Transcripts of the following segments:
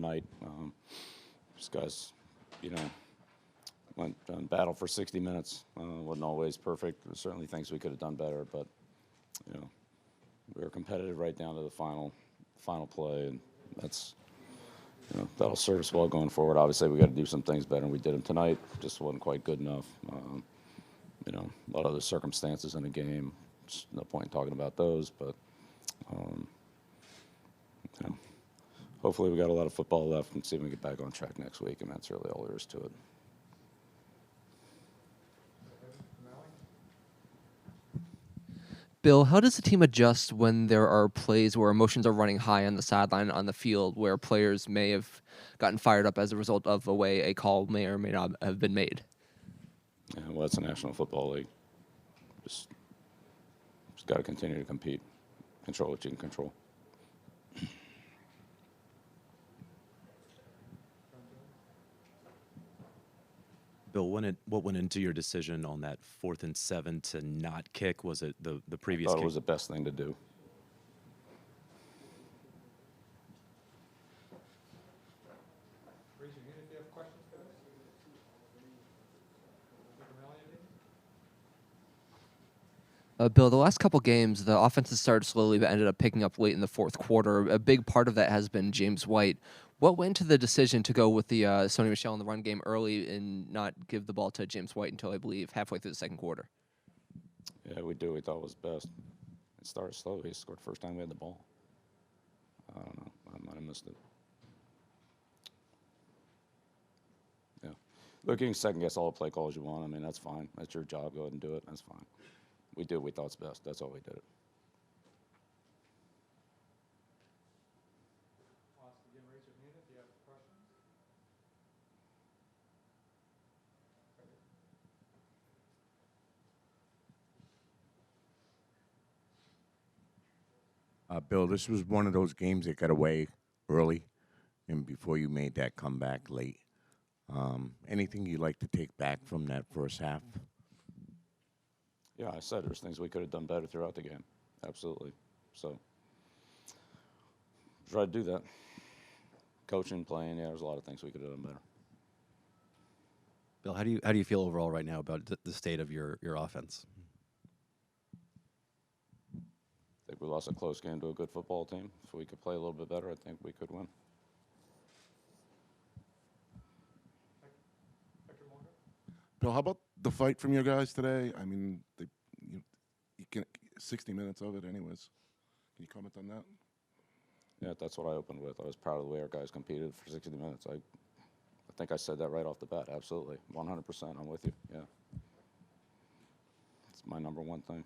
tonight. These guys, you know, went and battled for 60 minutes. Wasn't always perfect. There's certainly things we could have done better, but you know, we were competitive right down to the final play, and that's, you know, that'll serve us well going forward. Obviously, we got to do some things better, and we did them tonight. Just wasn't quite good enough. You know, a lot of other circumstances in the game. Just no point in talking about those, but you know, hopefully we got a lot of football left and see if we can get back on track next week, and that's really all there is to it. Bill, how does the team adjust when there are plays where emotions are running high on the sideline, on the field, where players may have gotten fired up as a result of a way a call may or may not have been made? Yeah, well, it's a National Football League. Just got to continue to compete, control what you can control. Bill, what went into your decision on that 4th and 7 to not kick? Was it the previous I thought kick? it was the best thing to do. Raise your hand if you have questions for us. Bill, the last couple games, the offense has started slowly but ended up picking up late in the fourth quarter. A big part of that has been James White. What went into the decision to go with the Sony Michel in the run game early and not give the ball to James White until, I believe, halfway through the second quarter? Yeah, we thought it was best. It started slow. He scored the first time we had the ball. I don't know. I might have missed it. Yeah. Look, you can second guess all the play calls you want. I mean, that's fine. That's your job. Go ahead and do it. That's fine. We did what we thought was best. That's all we did it. Again, raise your hand if you have questions. Bill, this was one of those games that got away early and before you made that comeback late. Anything you'd like to take back from that first half? Yeah, I said there's things we could have done better throughout the game. Absolutely. So, try to do that. Coaching, playing, yeah, there's a lot of things we could have done better. Bill, how do you feel overall right now about the state of your offense? I think we lost a close game to a good football team. If we could play a little bit better, I think we could win. Bill, how about the fight from your guys today? I mean, you can 60 minutes of it anyways. Can you comment on that? Yeah, that's what I opened with. I was proud of the way our guys competed for 60 minutes. I think I said that right off the bat. Absolutely. 100%. I'm with you. Yeah. It's my number one thing.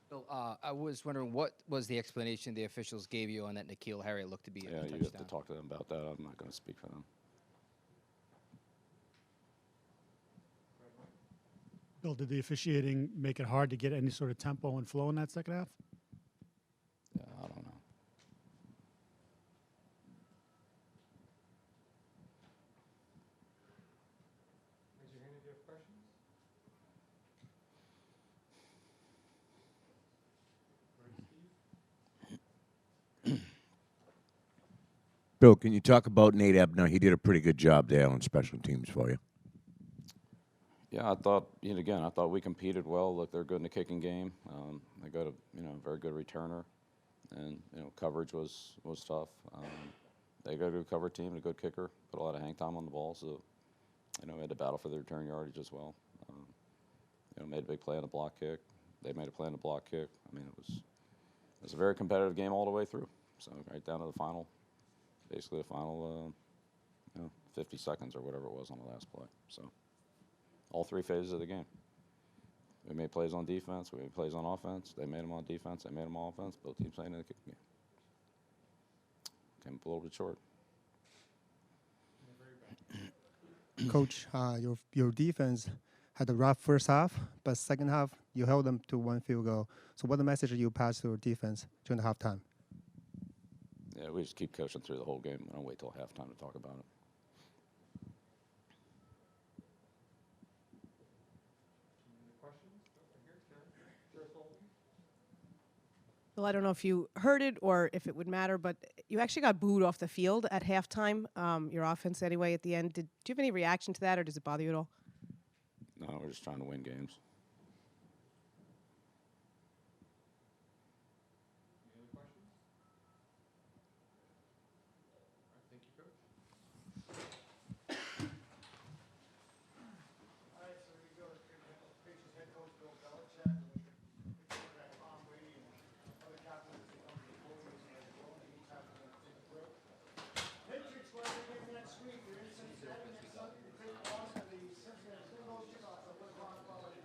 Bill, I was wondering, what was the explanation the officials gave you on that N'Keal Harry looked to be a Yeah, touchdown? you have to talk to them about that. I'm not going to speak for them. Bill, did the officiating make it hard to get any sort of tempo and flow in that second half? Yeah, I don't know. Raise your hand if you have questions. Bill, can you talk about Nate Ebner? He did a pretty good job there on special teams for you. Yeah, I thought, I thought we competed well. Look, they're good in the kicking game. They got a, very good returner, and coverage was tough. They got a good cover team, a good kicker, put a lot of hang time on the ball. So, we had to battle for the return yardage as well. Made a big play on the block kick. They made a play on the block kick. I mean, it was a very competitive game all the way through. So right down to the final, basically the final, 50 seconds or whatever it was on the last play. So. All three phases of the game. We made plays on defense. We made plays on offense. They made them on defense. They made them on offense. Both teams playing in the kicking game. Came up a little bit short. Coach, your defense had a rough first half, but second half you held them to one field goal. So what the message you pass to your defense during the halftime? Yeah, we just keep coaching through the whole game. We don't wait till halftime to talk about it. Bill, I don't know if you heard it or if it would matter, but you actually got booed off the field at halftime. Your offense, anyway, at the end. Do you have any reaction to that, or does it bother you at all? No, we're just trying to win games. Any other questions? All right, thank you, Coach. All right, so we go to Patriots head coach Bill Belichick. Tom Brady and other captains as they come to the podium as well. They each have to take a break. Patriots going to game next week. You're in Cincinnati next Sunday to take on the Cincinnati Bengals. Your thoughts on what o'clock following?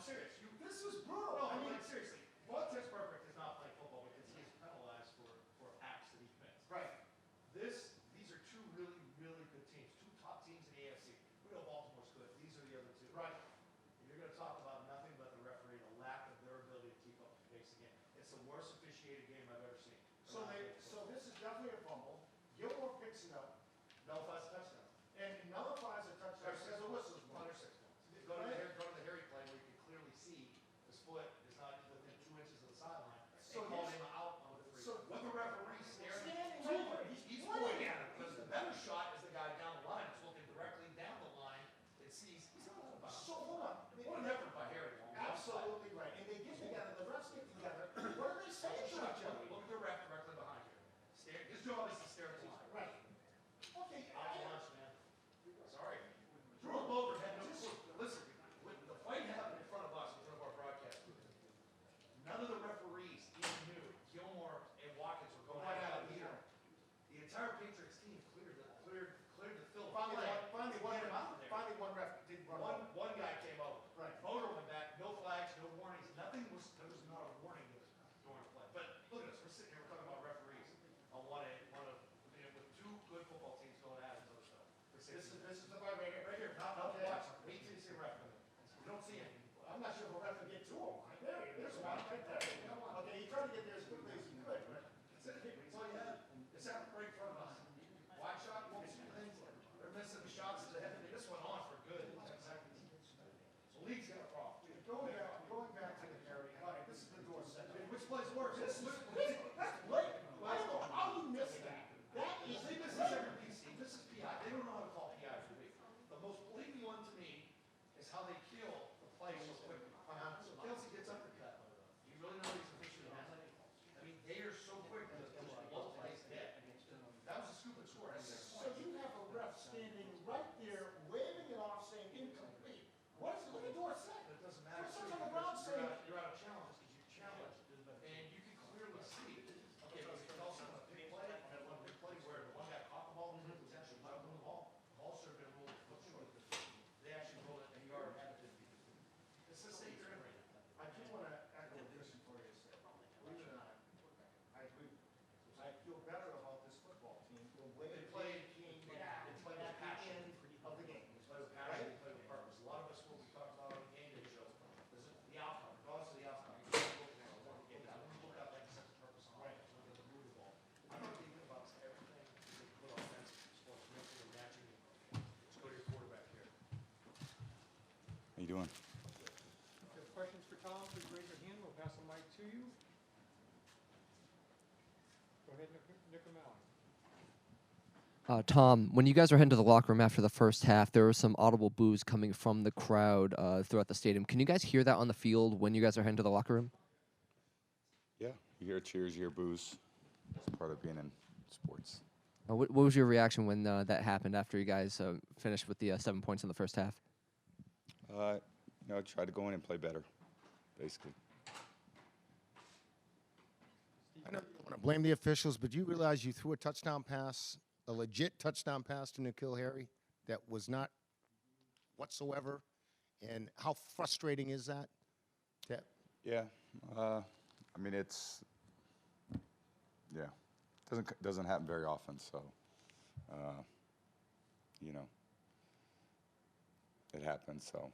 serious. This is brutal. No, I mean, like, seriously. Vontaze Burfict is not playing football because he is penalized for acts that he commits. Right. These are two really, really good teams. Two top teams in the AFC. We know Baltimore's good. These are the other two. Right. And you're going to talk about nothing but the referee, the lack of their ability to keep up the pace again. It's the worst officiated game I've ever seen. So this is definitely a fumble. Gilmore picks it up, nullifies a touchdown, and nullifies a touchdown. Says the whistle's under 6 points. Go to the Harry play where you can clearly see his foot is not within 2 inches of the sideline. So call him out on the free. So with the referee standing over, he's pointing at him because the better shot is the guy down the line that's looking directly down the line and sees he's not allowed to. So hold on. What an effort by Harry. Absolutely right. And they get together. The refs get together. What are they saying to each other? Look at the ref directly behind you. His job is to stare at the line. Right. Okay. Out to lunch, man. Sorry. Drew Boger had no clue. Listen, the fight happened in front of us, in front of our broadcast booth. None of the referees even knew Gilmore and Watkins were going out of here. The entire Patriots team cleared the field. Finally, one ref did run. One guy came over. Right. Boger went back. No flags, no warnings. Nothing was. There was not a warning during play. But look at us. We're sitting here. We're talking about referees on with two good football teams going at each other. So this is the fight right here. Not watch. Wait till you see a ref. We don't see it. I'm not sure if a ref can get to him. There's one right there. Okay, he tried to get there as quickly as he could. Right? That's all you had. It's out right in front of us. Wide shot. You won't see anything. They're missing the shots to the head. This went on for good 10 seconds. The league's got a problem. Going back to the Harry. All right, this is the door set. Which plays worse? That's late. I don't know how you missed that. That is. This is every PC. This is PI. They don't know how to call PI for me. The most blatant one to me is how they kill the play so quickly. So Kelsey gets uppercut. You really know he's officially on it. I mean, they are so quick that both plays dead. That was a stupid score. So you have a ref standing right there, waving it off, saying incomplete. What is it? Look at Dorsett. It doesn't matter. Dorsett's on the ground saying you're out of challenge because you challenged, and you can clearly see. Okay, but it's also a big play. That one big play where the one guy caught the ball and was actually not on the ball. The ball should have been ruled a foot short. They actually ruled it a yard ahead of it. It's the state you're in right now. I do want to echo what Christian Torres said. Believe it or not, I agree. I feel better about this football team. The way they played at the end of the game. They play with passion. They play with purpose. A lot of us, what we talked about on the game day show, is the outcome. Regardless of the outcome, you can't look at it. Look out like a sense of purpose on it. Look at the root of all. I'm not thinking about everything they put offensive sports, mentally matching. Let's go to your quarterback here. How you doing? If you have questions for Tom, please raise your hand. We'll pass the mic to you. Go ahead, Nick O'Malley. Tom, when you guys were heading to the locker room after the first half, there was some audible boos coming from the crowd throughout the stadium. Can you guys hear that on the field when you guys are heading to the locker room? Yeah, you hear cheers, you hear boos. It's part of being in sports. What was your reaction when that happened after you guys finished with the 7 points in the first half? Try to go in and play better, basically. I know you don't want to blame the officials, but you realize you threw a touchdown pass, a legit touchdown pass to N'Keal Harry that was not whatsoever, and how frustrating is that? Yeah, doesn't happen very often, so it happened. So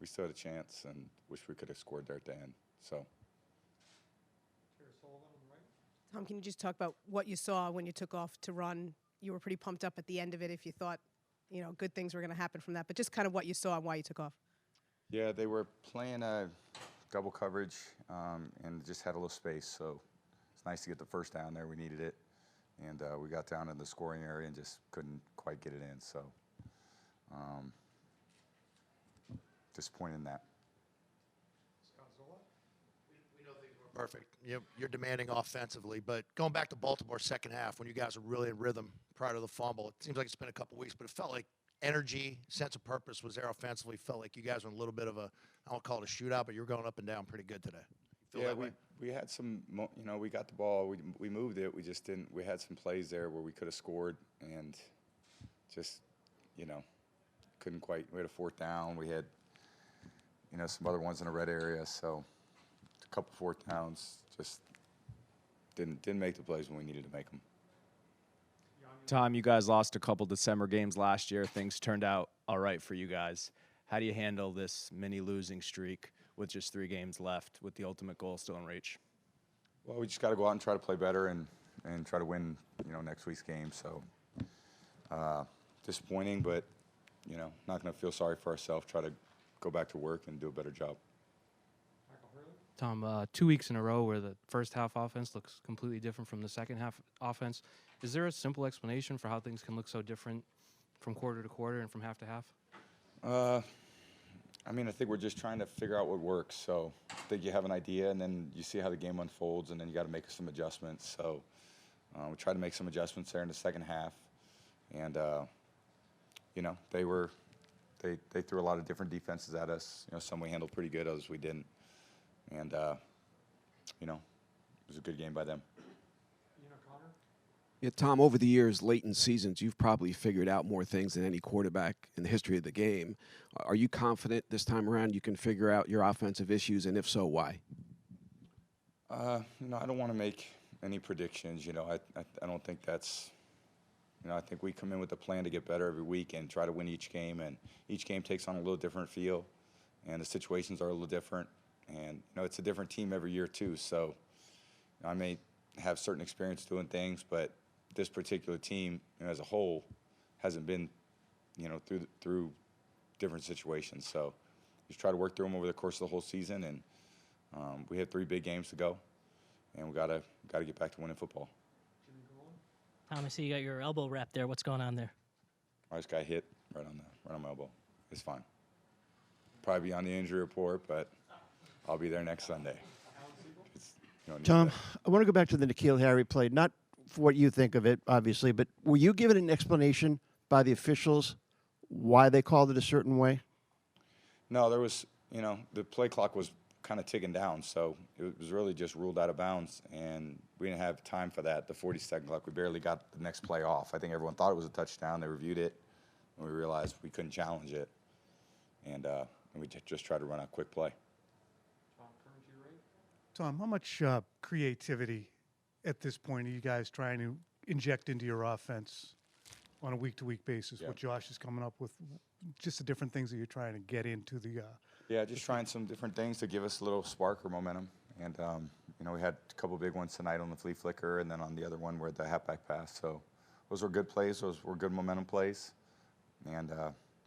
we still had a chance, and wish we could have scored there at the end. So. Tom, can you just talk about what you saw when you took off to run? You were pretty pumped up at the end of it if you thought, good things were going to happen from that, but just kind of what you saw and why you took off. Yeah, they were playing double coverage and just had a little space, so it's nice to get the first down there. We needed it, and we got down in the scoring area and just couldn't quite get it in, so disappointed in that. Perfect. You're demanding offensively, but going back to Baltimore second half when you guys were really in rhythm prior to the fumble, it seems like it's been a couple weeks, but it felt like energy, sense of purpose was there offensively. Felt like you guys were in a little bit of a, I won't call it a shootout, but you were going up and down pretty good today. Feel that way? we had some, we got the ball, we moved it, we just didn't, we had some plays there where we could have scored and just, couldn't quite, we had a fourth down, we had, some other ones in the red area. So a couple fourth downs, just didn't make the plays when we needed to make them. Tom, you guys lost a couple December games last year. Things turned out all right for you guys. How do you handle this mini losing streak with just 3 games left with the ultimate goal still in reach? Well, we just got to go out and try to play better and try to win, next week's game. So disappointing, but, not going to feel sorry for ourselves. Try to go back to work and do a better job. Tom, 2 weeks in a row where the first half offense looks completely different from the second half offense. Is there a simple explanation for how things can look so different from quarter to quarter and from half to half? I think we're just trying to figure out what works. So I think you have an idea, and then you see how the game unfolds, and then you got to make some adjustments. So we tried to make some adjustments there in the second half, and they threw a lot of different defenses at us. Some we handled pretty good, others we didn't, and it was a good game by them. Yeah, Tom, over the years, late in seasons, you've probably figured out more things than any quarterback in the history of the game. Are you confident this time around you can figure out your offensive issues, and if so, why? I don't want to make any predictions. I don't think that's. I think we come in with a plan to get better every week and try to win each game, and each game takes on a little different feel, and the situations are a little different, and it's a different team every year too. So I may have certain experience doing things, but this particular team, as a whole, hasn't been, through different situations. So just try to work through them over the course of the whole season, and we have 3 big games to go, and we gotta get back to winning football. Tom, I see you got your elbow wrapped there. What's going on there? I just got hit right on my elbow. It's fine. Probably be on the injury report, but I'll be there next Sunday. Tom, I want to go back to the N'Keal Harry play, not for what you think of it, obviously, but were you given an explanation by the officials why they called it a certain way? No, there was, the play clock was kind of ticking down, so it was really just ruled out of bounds, and we didn't have time for that. The 40-second clock, we barely got the next play off. I think everyone thought it was a touchdown. They reviewed it, and we realized we couldn't challenge it, and we just tried to run a quick play. Tom, how much creativity at this point are you guys trying to inject into your offense on a week-to-week basis? Yeah. What Josh is coming up with, just the different things that you're trying to get into the. Yeah, just trying some different things to give us a little spark or momentum. And, we had a couple big ones tonight on the flea flicker, and then on the other one where the halfback pass. So those were good plays. Those were good momentum plays. And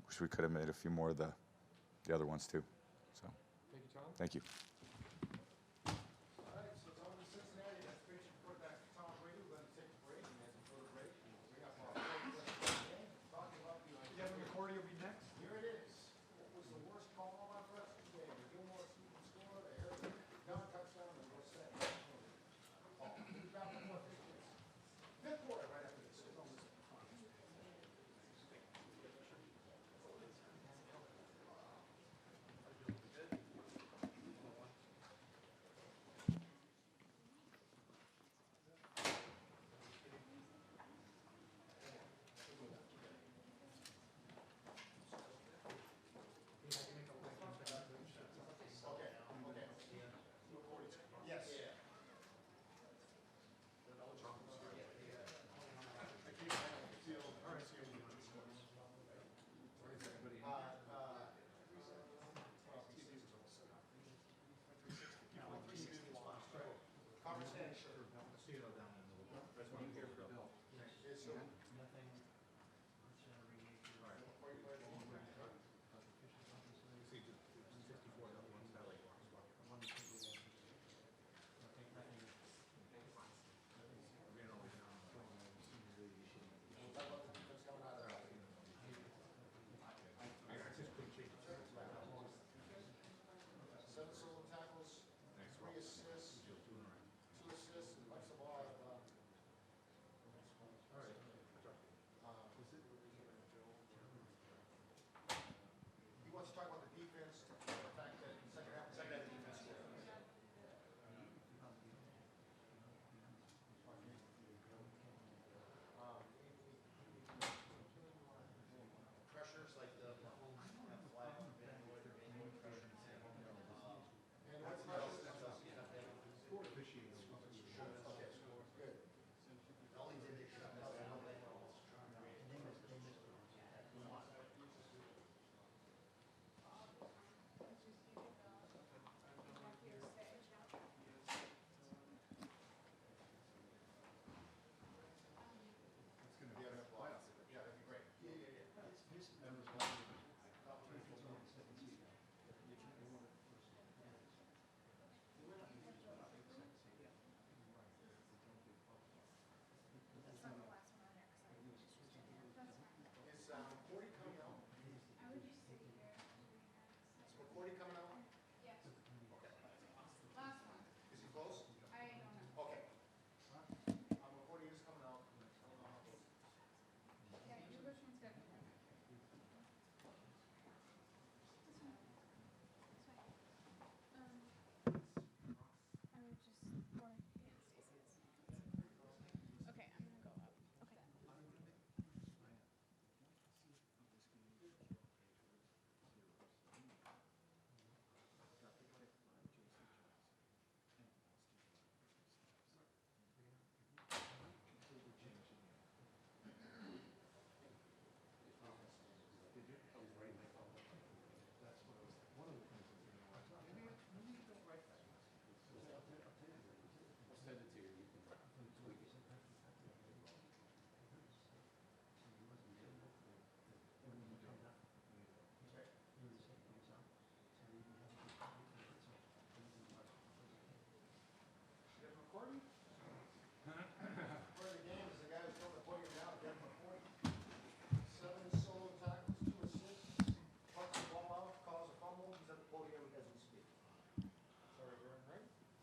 wish we could have made a few more of the other ones too. So Thank you, Tom. thank you. All right, so it's over to Cincinnati. That's Patriots quarterback Tom Brady. We're going to take a break, and as we go to break, we have our game. Talking about the Kevin McCourty will be next. Here it is. What was the worst call of the rest of the game? The Gilmore Stevens score, the Harry non-touchdown, and we're set. We'll be back with more Patriots. Fifth quarter right after this.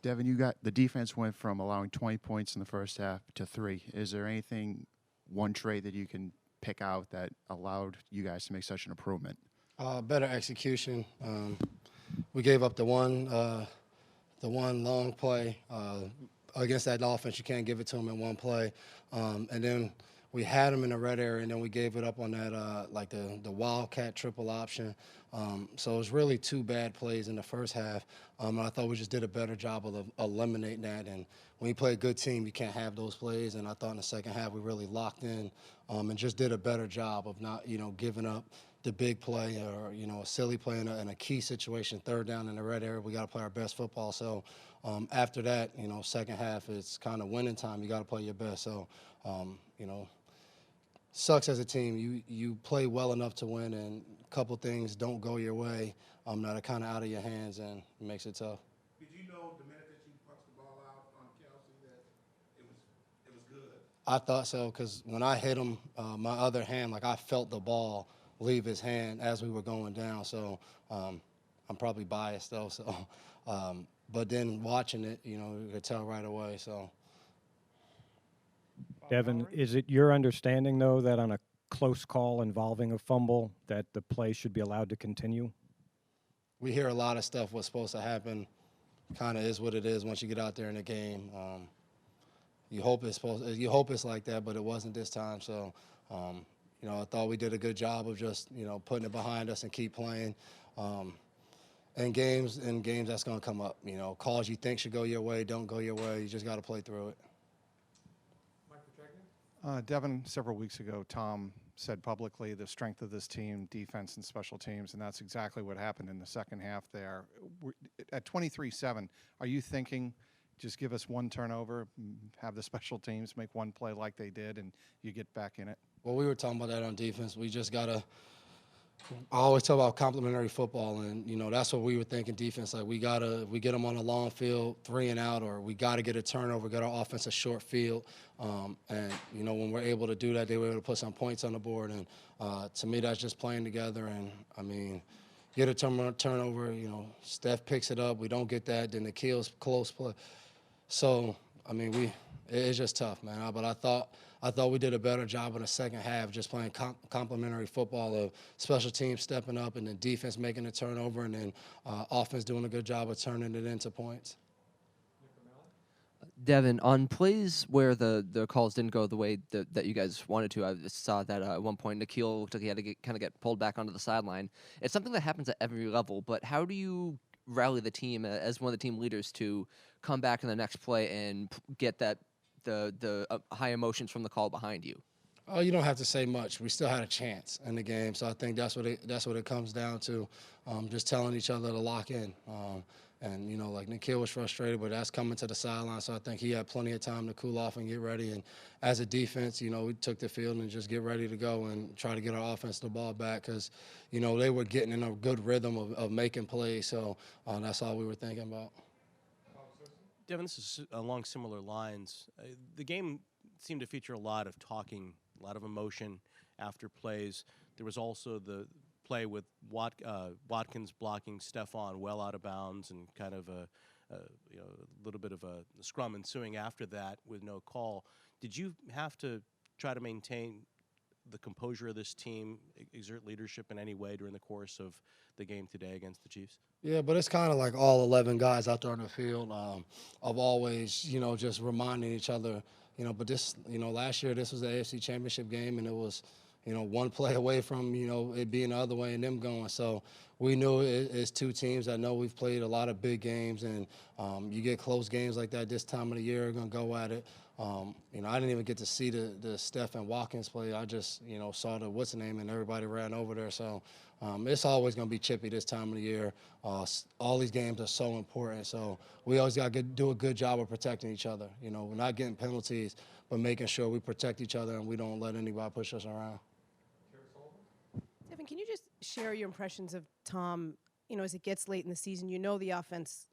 Devin, you got the defense went from allowing 20 points in the first half to 3. Is there anything, one trait that you can pick out that allowed you guys to make such an improvement? Better execution. We gave up the one long play against that offense. You can't give it to them in one play, and then we had them in the red area, and then we gave it up on that like the wildcat triple option. So it was really 2 bad plays in the first half. And I thought we just did a better job of eliminating that. And when you play a good team, you can't have those plays. And I thought in the second half we really locked in and just did a better job of not, giving up the big play or, a silly play in a key situation, 3rd down in the red area. We got to play our best football. So after that, second half, it's kind of winning time. You got to play your best. So, sucks as a team. You play well enough to win, and a couple things don't go your way that are kind of out of your hands, and it makes it tough. Did you know the minute that you punched the ball out on Kelsey that it was good? I thought so because when I hit him, my other hand, like I felt the ball leave his hand as we were going down. So I'm probably biased though. So, but then watching it, you could tell right away. So. Devin, is it your understanding, though, that on a close call involving a fumble, that the play should be allowed to continue? We hear a lot of stuff what's supposed to happen kind of is what it is once you get out there in the game. You hope it's like that, but it wasn't this time. So, I thought we did a good job of just, putting it behind us and keep playing. In games that's going to come up. Calls you think should go your way, don't go your way. You just got to play through it. Devin, several weeks ago, Tom said publicly the strength of this team, defense and special teams, and that's exactly what happened in the second half there. At 23-7, are you thinking just give us one turnover, have the special teams make one play like they did, and you get back in it? Well, we were talking about that on defense. We just got to – I always talk about complementary football, and, that's what we were thinking defense. Like, we get them on a long field, 3 and out, or we got to get a turnover, get our offense a short field. And, when we're able to do that, they were able to put some points on the board. And to me, that's just playing together. And, I mean, get a turnover, Steph picks it up. We don't get that. Then the Keel's close play. So, I mean, it's just tough, man. But I thought we did a better job in the second half, just playing complementary football of special teams stepping up and then defense making a turnover and then offense doing a good job of turning it into points. Devin, on plays where the calls didn't go the way that you guys wanted to, I saw that at one point Nikhil looked like he had to get pulled back onto the sideline. It's something that happens at every level, but how do you rally the team as one of the team leaders to come back in the next play and get that the high emotions from the call behind you? Oh, you don't have to say much. We still had a chance in the game, so I think that's what it comes down to, just telling each other to lock in. And, like Nikhil was frustrated, but that's coming to the sideline, so I think he had plenty of time to cool off and get ready. And as a defense, we took the field and just get ready to go and try to get our offense the ball back because, they were getting in a good rhythm of making plays, so that's all we were thinking about. Devin, this is along similar lines. The game seemed to feature a lot of talking, a lot of emotion after plays. There was also the play with Watkins blocking Stephon well out of bounds and kind of a little bit of a scrum ensuing after that with no call. Did you have to try to maintain the composure of this team, exert leadership in any way during the course of the game today against the Chiefs? Yeah, but it's kind of like all 11 guys out there on the field of always, just reminding each other, but this, last year this was the AFC Championship game and it was, one play away from, it being the other way and them going. So we knew it's 2 teams. I know we've played a lot of big games and you get close games like that this time of the year, going to go at it. I didn't even get to see the Steph and Watkins play. I just, saw the what's-the-name and everybody ran over there. So it's always going to be chippy this time of the year. All these games are so important. So we always got to do a good job of protecting each other. We're not getting penalties, but making sure we protect each other and we don't let anybody push us around. Devin, can you just share your impressions of Tom, as it gets late in the season? The offense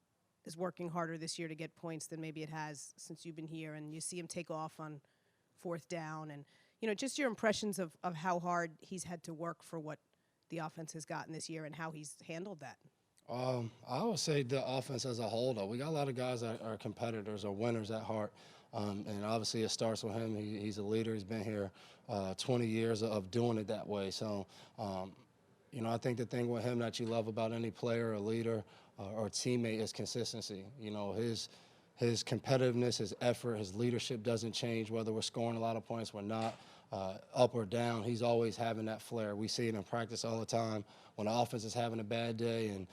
is working harder this year to get points than maybe it has since you've been here, and you see him take off on 4th down. And, just your impressions of how hard he's had to work for what the offense has gotten this year and how he's handled that. I would say the offense as a whole, though. We got a lot of guys that are competitors or winners at heart. And obviously it starts with him. He's a leader. He's been here 20 years of doing it that way. So, I think the thing with him that you love about any player or leader or teammate is consistency. His competitiveness, his effort, his leadership doesn't change whether we're scoring a lot of points, we're not, up or down. He's always having that flair. We see it in practice all the time. When the offense is having a bad day and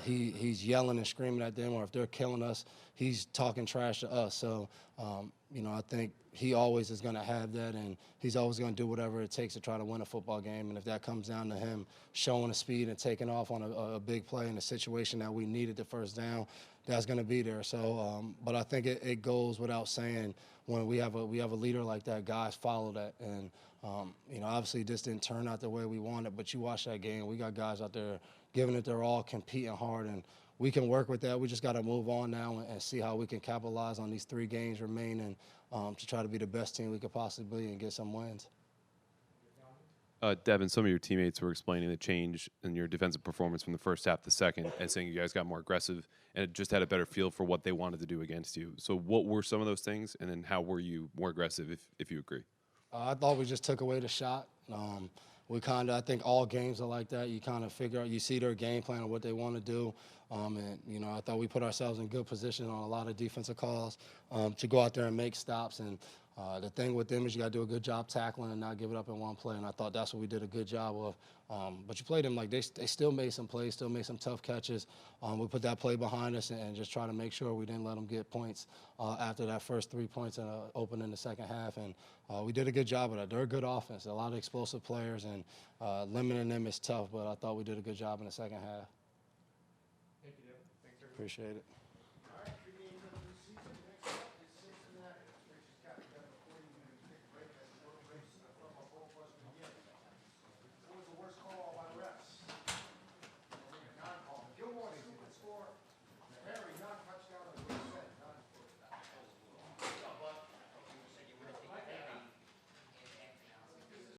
he's yelling and screaming at them, or if they're killing us, he's talking trash to us. So, I think he always is going to have that, and he's always going to do whatever it takes to try to win a football game. And if that comes down to him showing the speed and taking off on a big play in a situation that we needed the first down, that's going to be there. So, but I think it goes without saying, when we have a leader like that, guys follow that. And obviously this didn't turn out the way we wanted, but you watch that game, we got guys out there giving it their all, competing hard, and we can work with that. We just got to move on now and see how we can capitalize on these 3 games remaining to try to be the best team we could possibly be and get some wins. Devin, some of your teammates were explaining the change in your defensive performance from the first half to the second, and saying you guys got more aggressive and just had a better feel for what they wanted to do against you. So what were some of those things, and then how were you more aggressive, if you agree? I thought we just took away the shot. I think all games are like that. You kind of figure out, you see their game plan and what they want to do. I thought we put ourselves in good position on a lot of defensive calls to go out there and make stops. And the thing with them is you got to do a good job tackling and not give it up in one play. And I thought that's what we did a good job of. But you played them like they still made some plays, still made some tough catches. We put that play behind us and just try to make sure we didn't let them get points after that first 3 points open in the second half. And we did a good job of that. They're a good offense, a lot of explosive players, and limiting them is tough. But I thought we did a good job in the second half. Thank you, Devin. Thanks, everybody. Appreciate it.